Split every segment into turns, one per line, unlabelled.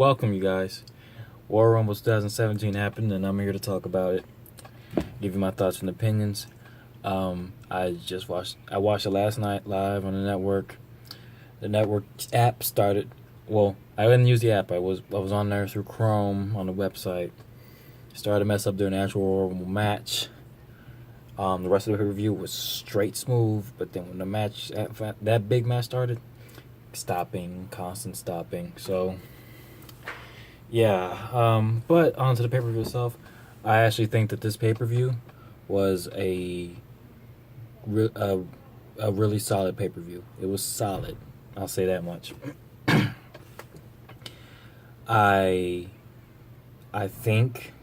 Welcome, you guys. War Rumble 2017 happened, and I'm here to talk about it. Give you my thoughts and opinions. I watched it last night live on the network. The network app started. Well, I didn't use the app. I was on there through Chrome on the website. Started to mess up during the actual War Rumble match. The rest of the review was straight smooth, but then when the match, that big match started, constant stopping. So, yeah. But on to the pay-per-view itself. I actually think that this pay-per-view was a really solid pay-per-view. It was solid. I'll say that much. I think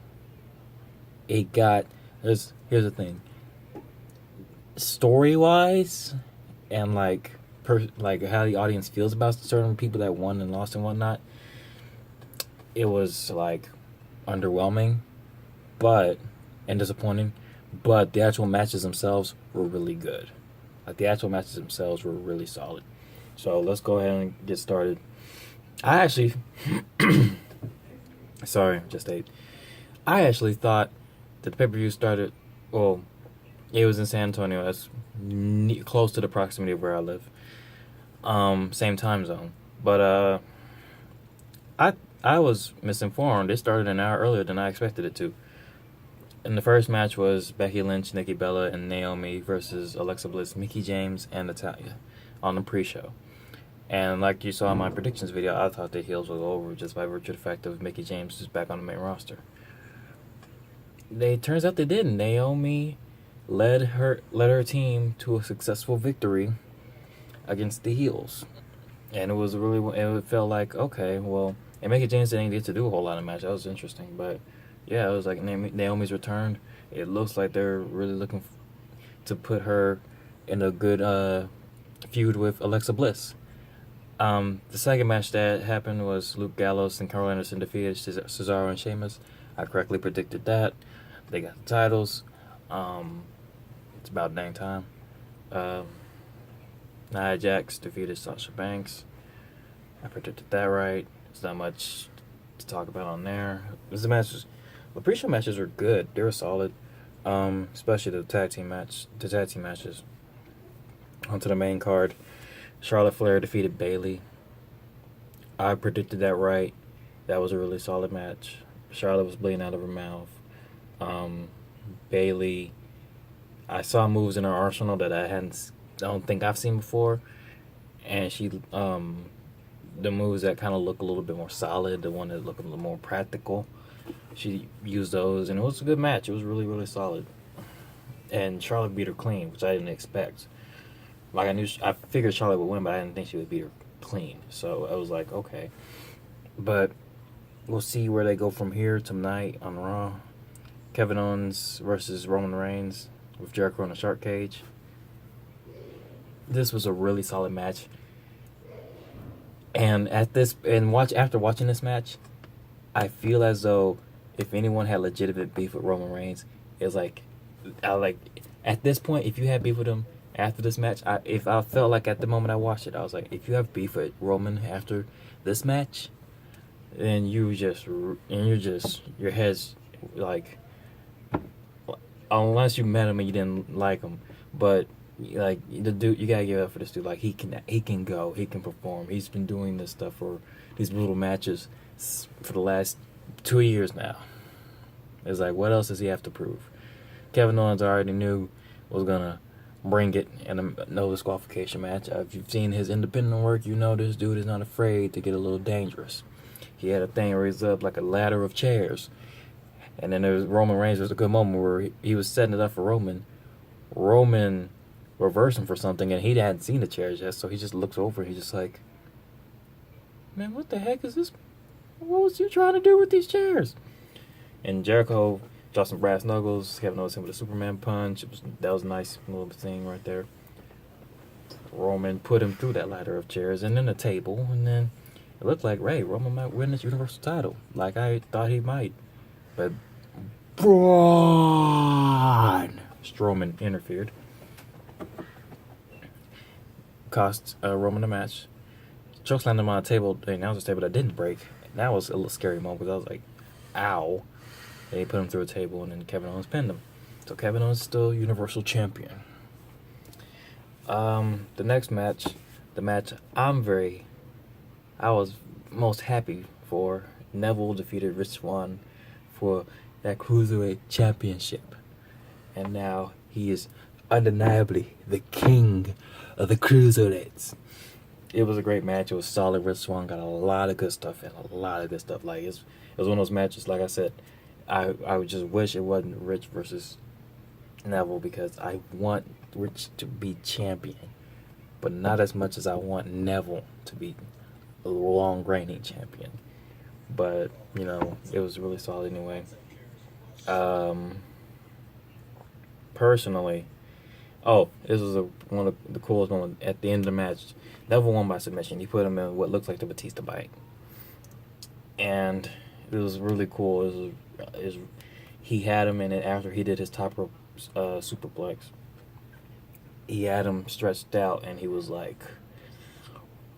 it got. Here's the thing. Story-wise, and like how the audience feels about certain people that won and lost and whatnot, it was like underwhelming, and disappointing. But the actual matches themselves were really good. Like the actual matches themselves were really solid. So let's go ahead and get started. I actually, sorry, just ate. I actually thought that the pay-per-view started. Well, it was in San Antonio. That's close to the proximity of where I live. Same time zone. But I was misinformed. It started an hour earlier than I expected it to. And the first match was Becky Lynch, Nikki Bella, and Naomi versus Alexa Bliss, Mickie James, and Natalya on the pre-show. And like you saw in my predictions video, I thought the heels would go over just by virtue of the fact of Mickie James just back on the main roster. Turns out they didn't. Naomi led her team to a successful victory against the heels, and it felt like, okay, well, and Mickie James didn't get to do a whole lot of match. That was interesting, but yeah, it was like Naomi's returned. It looks like they're really looking to put her in a good feud with Alexa Bliss. The second match that happened was Luke Gallows and Carl Anderson defeated Cesaro and Sheamus. I correctly predicted that. They got the titles. It's about dang time. Nia Jax defeated Sasha Banks. I predicted that right. There's not much to talk about on there. The pre-show matches were good. They were solid. Especially the tag team matches. Onto the main card. Charlotte Flair defeated Bayley. I predicted that right. That was a really solid match. Charlotte was bleeding out of her mouth. Bayley, I saw moves in her arsenal that I don't think I've seen before, and she, the moves that kind of look a little bit more solid, the one that look a little more practical, she used those, and it was a good match. It was really, really solid, and Charlotte beat her clean, which I didn't expect. Like I figured Charlotte would win, but I didn't think she would beat her clean. So I was like, okay, but we'll see where they go from here tonight on Raw. Kevin Owens versus Roman Reigns with Jericho in a shark cage. This was a really solid match. And after watching this match, I feel as though if anyone had legitimate beef with Roman Reigns, it's like, at this point, if you had beef with him after this match, if I felt like at the moment I watched it, I was like, if you have beef with Roman after this match, then your head's like, unless you met him and you didn't like him, but like the dude, you gotta give up for this dude. Like he can go, he can perform. He's been doing this stuff for these brutal matches for the last 2 years now. It's like, what else does he have to prove? Kevin Owens already knew was gonna bring it in a no disqualification match. If you've seen his independent work, you know this dude is not afraid to get a little dangerous. He had a thing raised up like a ladder of chairs. And then there was Roman Reigns. There was a good moment where he was setting it up for Roman. Roman reversed him for something, and he hadn't seen the chairs yet, so he just looks over and he's just like, man, what the heck is this? What was you trying to do with these chairs? And Jericho dropped some brass knuckles. Kevin Owens him with a Superman punch. That was a nice little thing right there. Roman put him through that ladder of chairs and then a table, and then it looked like, Ray, Roman might win this Universal title, like I thought he might. But Braun Strowman interfered. Cost Roman the match. Chokeslammed him on a table, the announcer's table that didn't break. And that was a little scary moment because I was like, ow. And he put him through a table, and then Kevin Owens pinned him. So Kevin Owens is still Universal Champion. The next match, the match I was most happy for. Neville defeated Rich Swann for that Cruiserweight Championship. And now he is undeniably the king of the Cruiserweights. It was a great match. It was solid. Rich Swann got a lot of good stuff in. A lot of good stuff. Like, it was one of those matches, like I said, I would just wish it wasn't Rich versus Neville because I want Rich to be champion. But not as much as I want Neville to be a long reigning champion. But, it was really solid anyway. Personally, this was one of the coolest moments at the end of the match. Neville won by submission. He put him in what looks like the Batista bite. And it was really cool. He had him in it after he did his top rope superplex. He had him stretched out, and he was like,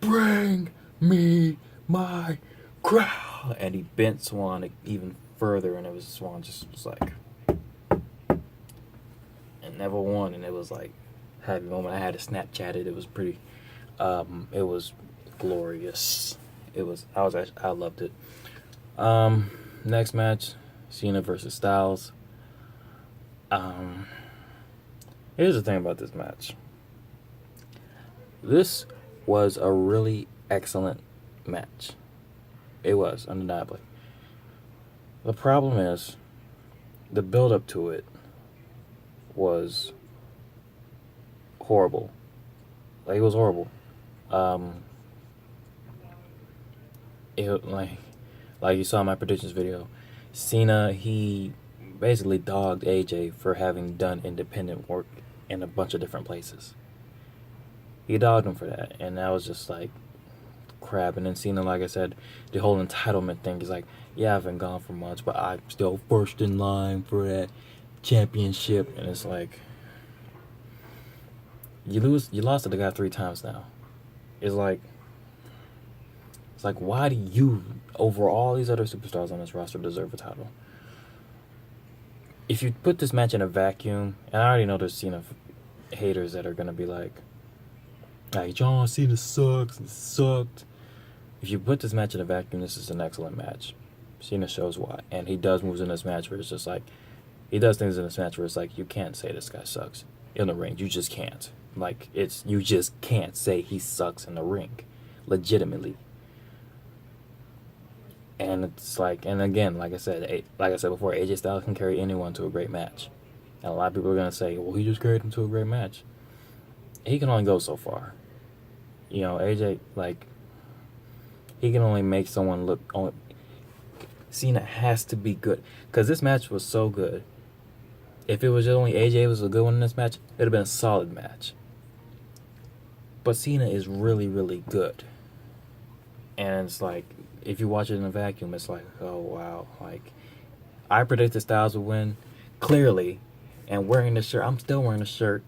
"Bring me my crown," and he bent Swann even further, and it was Swann just was like, and Neville won, and it was like happy moment. I had to Snapchat it. It was pretty. It was glorious. I loved it. Next match, Cena versus Styles. Here's the thing about this match. This was a really excellent match. It was, undeniably. The problem is, the build-up to it was horrible. Like, it was horrible. Like you saw in my predictions video, Cena, he basically dogged AJ for having done independent work in a bunch of different places. He dogged him for that, and that was just like crap. And then Cena, like I said, the whole entitlement thing is like, yeah, I've been gone for months, but I'm still first in line for that championship. And it's like, you lost to the guy 3 times now. It's like, why do you, over all these other superstars on this roster, deserve a title? If you put this match in a vacuum, and I already know there's Cena haters that are gonna be like, John Cena sucks, it sucked. If you put this match in a vacuum, this is an excellent match. Cena shows why, and he does moves in this match where it's just like, he does things in this match where it's like, you can't say this guy sucks in the ring. You just can't. Like, you just can't say he sucks in the ring, legitimately. And it's like, and again, like I said before, AJ Styles can carry anyone to a great match. And a lot of people are gonna say, well, he just carried him to a great match. He can only go so far. AJ, like, he can only make someone look. Cena has to be good, because this match was so good. If it was just only AJ was a good one in this match, it'd have been a solid match. But Cena is really, really good. And it's like, if you watch it in a vacuum, it's like, oh wow. Like, I predicted Styles would win, clearly, and wearing this shirt, I'm still wearing the shirt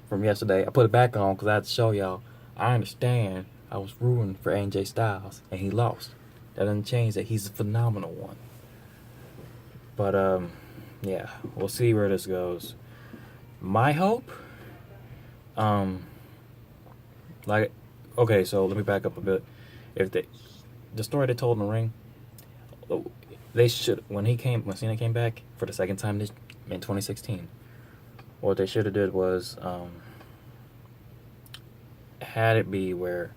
from yesterday. I put it back on because I had to show y'all, I understand I was rooting for AJ Styles, and he lost. That doesn't change that he's a phenomenal one. But, yeah, we'll see where this goes. My hope, okay, so let me back up a bit. If the story they told in the ring, they should, when Cena came back for the second time in 2016, what they should have did was, had it be where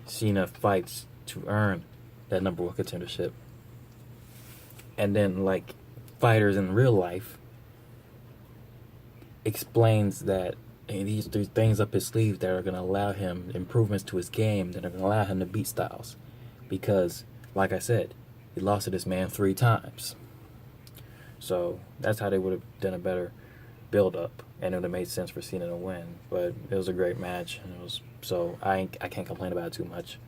Cena fights to earn that number 1 contendership, and then, like, fighters in real life explains that there's things up his sleeve that are going to allow him improvements to his game that are going to allow him to beat Styles, because, like I said, he lost to this man 3 times. So that's how they would have done a better build-up, and it would have made sense for Cena to win. But it was a great match, and I can't complain about it too much.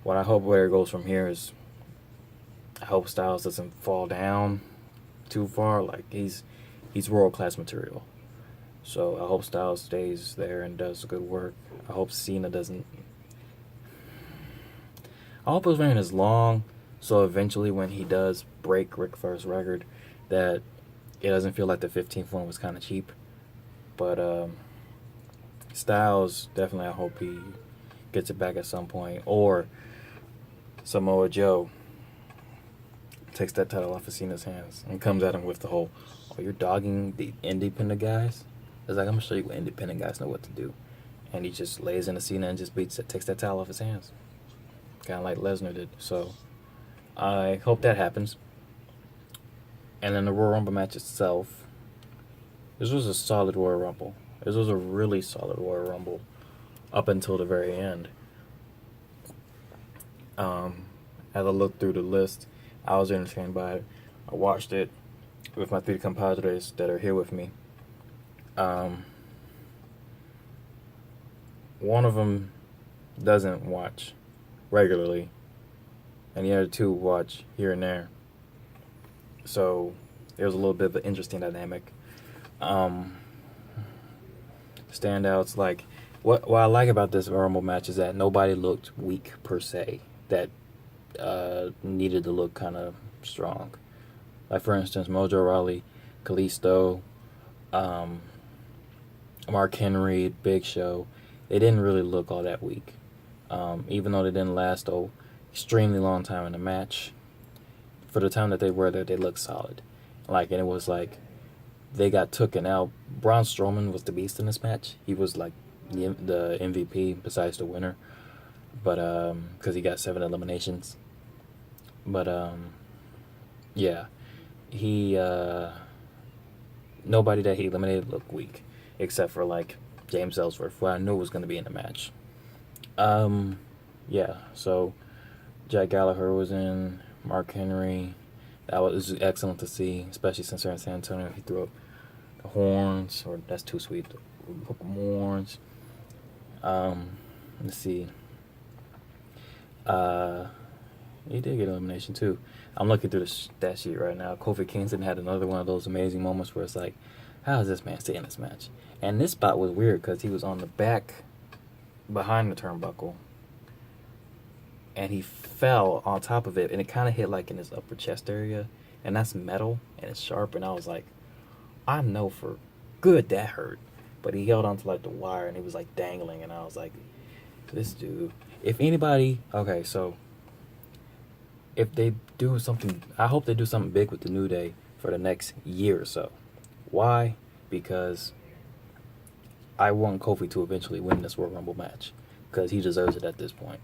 What I hope where it goes from here is, I hope Styles doesn't fall down too far. Like, he's world-class material. So I hope Styles stays there and does good work. I hope Cena doesn't. I hope his reign is long, so eventually when he does break Ric Flair's record, that it doesn't feel like the 15th one was kind of cheap. But Styles, definitely, I hope he gets it back at some point. Or Samoa Joe takes that title off of Cena's hands and comes at him with the whole, "Oh, you're dogging the independent guys." It's like, I'm gonna show you what independent guys know what to do, and he just lays into Cena and just takes that title off his hands, kind of like Lesnar did. So I hope that happens. And then the Royal Rumble match itself, this was a solid Royal Rumble. This was a really solid Royal Rumble up until the very end. As I looked through the list, I was entertained by it. I watched it with my 3 compadres that are here with me. One of them doesn't watch regularly, and the other 2 watch here and there. So there was a little bit of an interesting dynamic. Standouts, like what I like about this Rumble match is that nobody looked weak per se. That needed to look kind of strong. Like for instance, Mojo Rawley, Kalisto, Mark Henry, Big Show. They didn't really look all that weak, even though they didn't last an extremely long time in the match. For the time that they were there, they looked solid. And it was like they got taken out. Braun Strowman was the beast in this match. He was like the MVP besides the winner, but because he got 7 eliminations. But yeah, he nobody that he eliminated looked weak, except for like James Ellsworth, who I knew was going to be in the match. Yeah, so Jack Gallagher was in, Mark Henry. That was excellent to see, especially since they're in San Antonio. He threw up the horns, or that's too sweet. Hook 'em horns. Let's see. He did get elimination too. I'm looking through the stat sheet right now. Kofi Kingston had another one of those amazing moments where it's like, how is this man staying in this match? And this spot was weird because he was on the back behind the turnbuckle, and he fell on top of it, and it kind of hit like in his upper chest area, and that's metal and it's sharp, and I was like, I know for good that hurt. But he held onto like the wire and he was like dangling, and I was like, this dude, if anybody, okay, so if they do something, I hope they do something big with the New Day for the next year or so. Why? Because I want Kofi to eventually win this Royal Rumble match, because he deserves it at this point.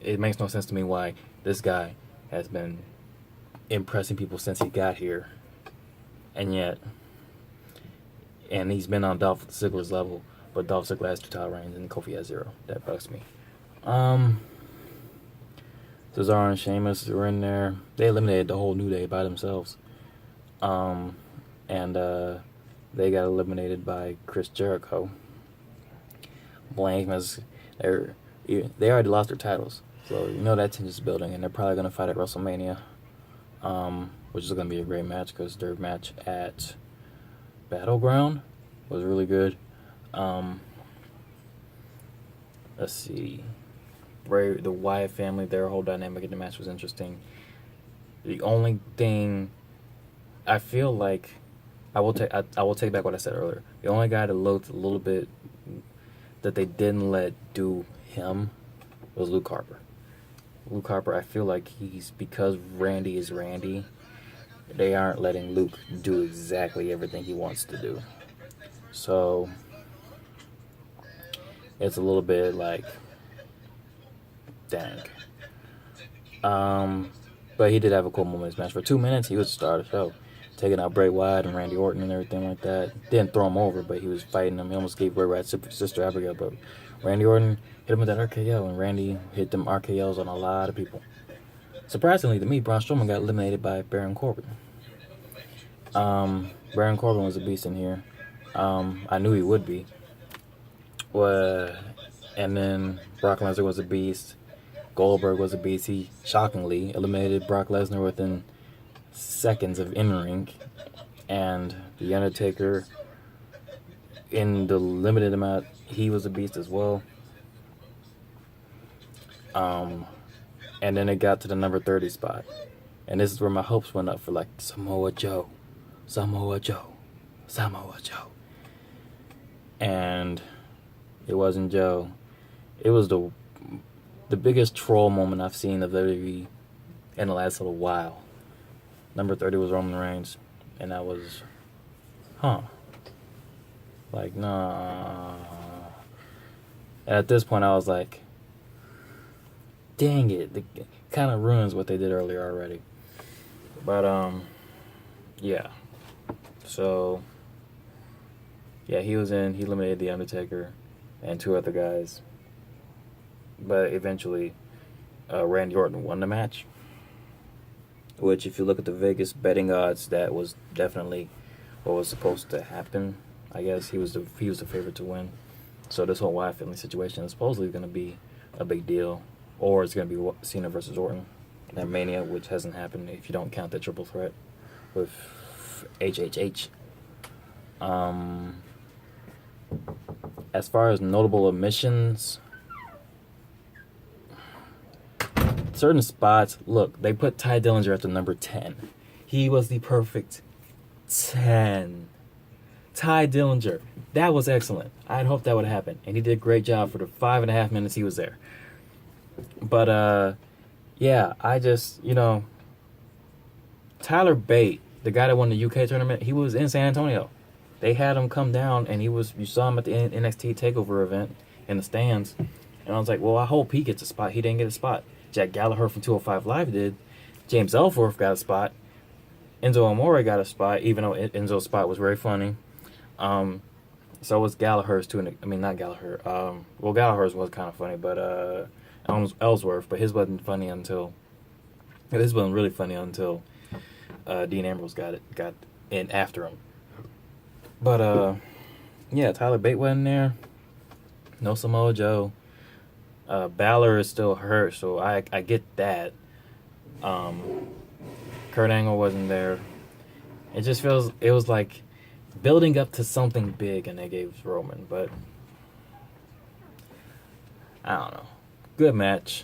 It makes no sense to me why this guy has been impressing people since he got here, and he's been on Dolph Ziggler's level, but Dolph Ziggler has 2 title reigns and Kofi has 0. That bugs me. Cesaro and Sheamus were in there. They eliminated the whole New Day by themselves. And they got eliminated by Chris Jericho. Blameless. They already lost their titles, so you know that tension's building, and they're probably going to fight at WrestleMania, which is going to be a great match because their match at Battleground was really good. Let's see. The Wyatt family, their whole dynamic in the match was interesting. The only thing I feel like I will take back what I said earlier. The only guy that looked a little bit that they didn't let do him was Luke Harper. Luke Harper, I feel like because Randy is Randy, they aren't letting Luke do exactly everything he wants to do. So it's a little bit like, dang. But he did have a cool moment in this match. For 2 minutes, he was the star of the show, taking out Bray Wyatt and Randy Orton and everything like that. Didn't throw him over, but he was fighting him. He almost gave Bray Wyatt's sister Abigail, but Randy Orton hit him with that RKO, and Randy hit them RKOs on a lot of people. Surprisingly to me, Braun Strowman got eliminated by Baron Corbin. Baron Corbin was a beast in here. I knew he would be. And then Brock Lesnar was a beast. Goldberg was a beast. He shockingly eliminated Brock Lesnar within seconds of entering. And The Undertaker, in the limited amount, he was a beast as well. Um, and then it got to the number 30 spot. And this is where my hopes went up for like Samoa Joe, Samoa Joe, Samoa Joe. And it wasn't Joe. It was the biggest troll moment I've seen of WWE in the last little while. Number 30 was Roman Reigns, and that was, like, nah. And at this point, I was like, dang it, it kind of ruins what they did earlier already. But yeah. So yeah, he eliminated The Undertaker and two other guys. But eventually, Randy Orton won the match. Which, if you look at the Vegas betting odds, that was definitely what was supposed to happen. I guess he was the favorite to win. So this whole Wyatt family situation is supposedly going to be a big deal, or it's going to be Cena versus Orton at Mania, which hasn't happened if you don't count the triple threat with HHH. As far as notable omissions, certain spots, look, they put Ty Dillinger at the number 10. He was the perfect 10. Ty Dillinger, that was excellent. I'd hoped that would happen, and he did a great job for the 5.5 minutes he was there. But yeah, I just, Tyler Bate, the guy that won the UK tournament, he was in San Antonio. They had him come down, and you saw him at the NXT TakeOver event in the stands, and I was like, well, I hope he gets a spot. He didn't get a spot. Jack Gallagher from 205 Live did. James Ellsworth got a spot. Enzo Amore got a spot, even though Enzo's spot was very funny. So was Gallagher's too. I mean, not Gallagher. Well, Gallagher's was kind of funny, but Ellsworth. But his wasn't funny until. His wasn't really funny until Dean Ambrose got in after him. But yeah, Tyler Bate wasn't there. No Samoa Joe. Balor is still hurt, so I get that. Kurt Angle wasn't there. It just feels it was like building up to something big, and they gave Roman, but I don't know. Good match.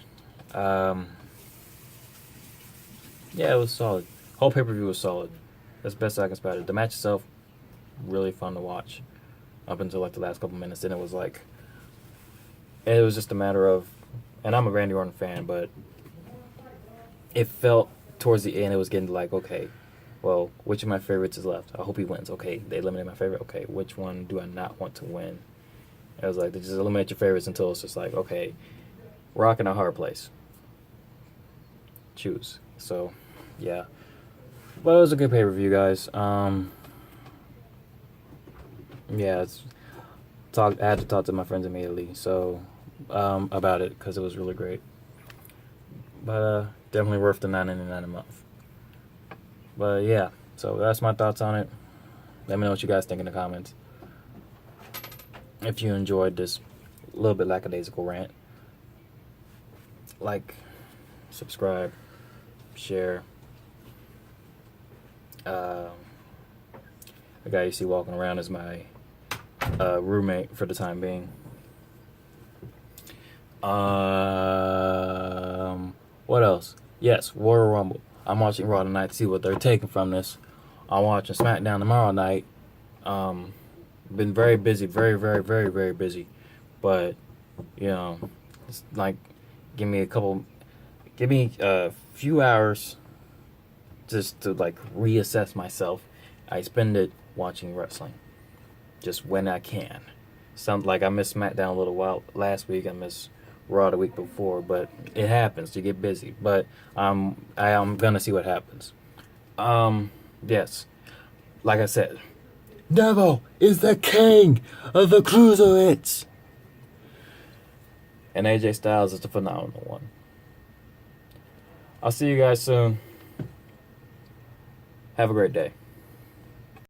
Yeah, it was solid. Whole pay-per-view was solid. That's the best I can spot it. The match itself, really fun to watch up until like the last couple minutes. Then it was just a matter of, and I'm a Randy Orton fan, but it felt towards the end it was getting like, okay, well, which of my favorites is left? I hope he wins. Okay, they eliminated my favorite. Okay, which one do I not want to win? It was like, they just eliminate your favorites until it's just like, okay, rock in a hard place. Choose. So, yeah. But it was a good pay-per-view, guys. Yeah, I had to talk to my friends immediately, so about it, because it was really great. But definitely worth the $9.99 a month. But yeah, so that's my thoughts on it. Let me know what you guys think in the comments. If you enjoyed this little bit lackadaisical rant, like, subscribe, share. The guy you see walking around is my roommate for the time being. What else? Yes, Royal Rumble. I'm watching Raw tonight to see what they're taking from this. I'm watching SmackDown tomorrow night. Been very busy, very, very, very, very busy. But, it's like, give me a few hours just to like reassess myself. I spend it watching wrestling, just when I can. Sounds like I missed SmackDown a little while last week. I missed Raw the week before, but it happens. You get busy, but I am gonna see what happens. Yes, like I said, Neville is the king of the cruiserweights, and AJ Styles is the phenomenal one. I'll see you guys soon. Have a great day.